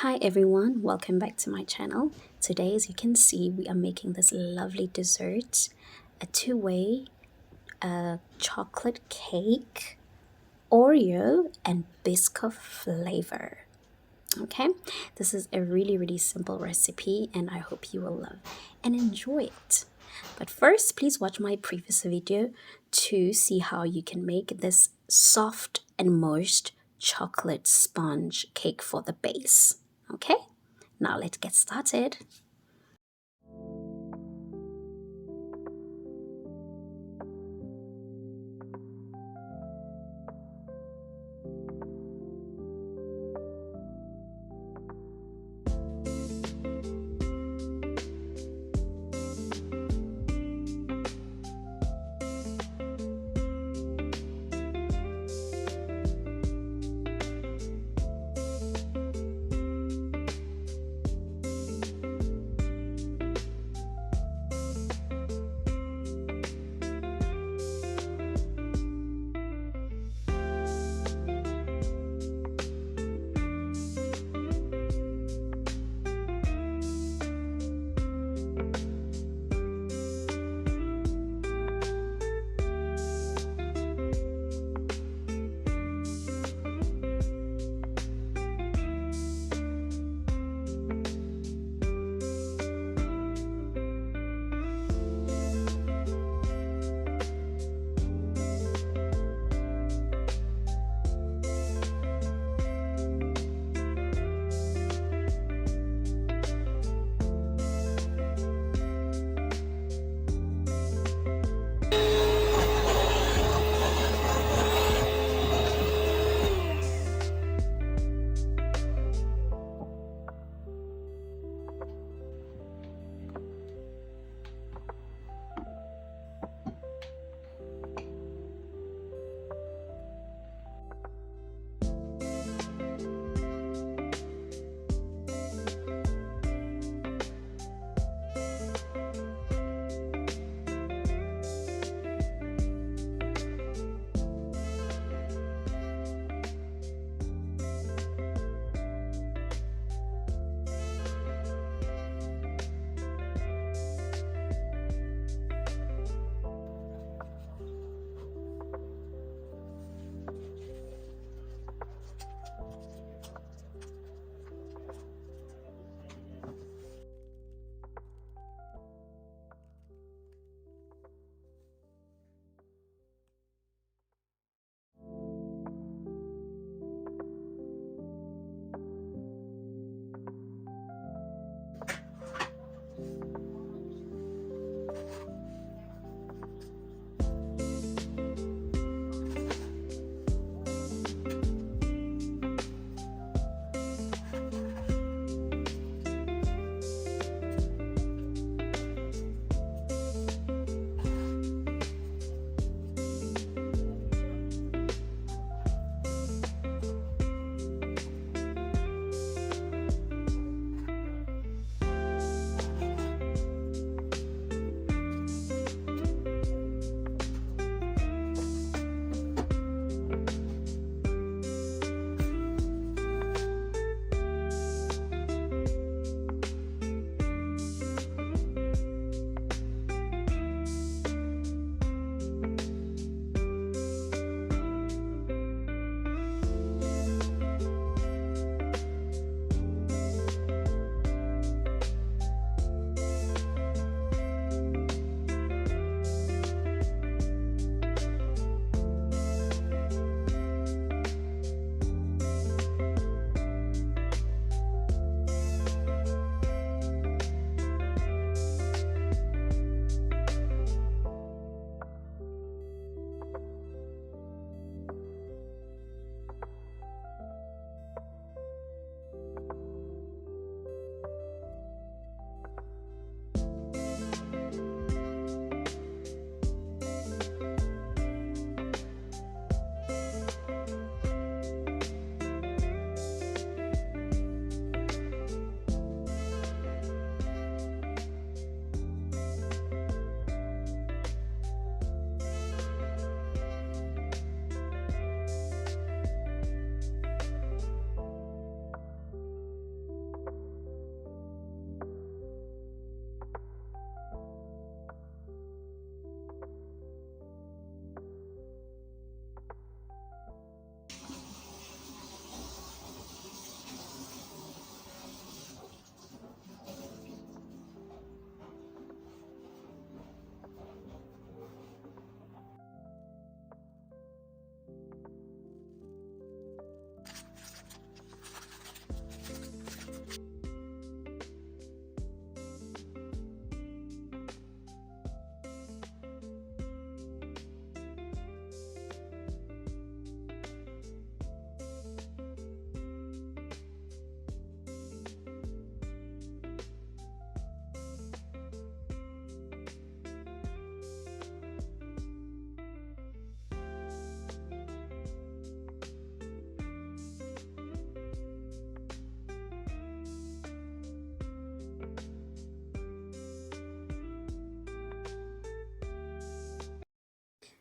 Hi everyone, welcome back to my channel. Today, as you can see, we are making this lovely dessert, a two-way chocolate cake, Oreo and Biscoff flavor. Okay, this is a really simple recipe and I hope you will love and enjoy it. But first, please watch my previous video to see how you can make this soft and moist chocolate sponge cake for the base. Okay, now let's get started.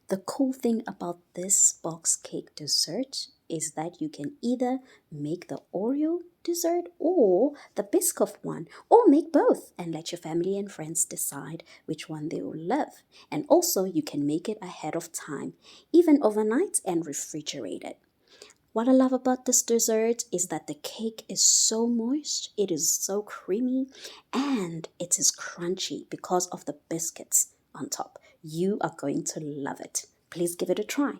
The cool thing about this box cake dessert is that you can either make the Oreo dessert or the Biscoff one, or make both and let your family and friends decide which one they will love. And also, you can make it ahead of time, even overnight, and refrigerate it. What I love about this dessert is that the cake is so moist, it is so creamy, and it is crunchy because of the biscuits on top. You are going to love it. Please give it a try.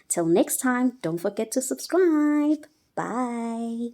Till next time, don't forget to subscribe. Bye.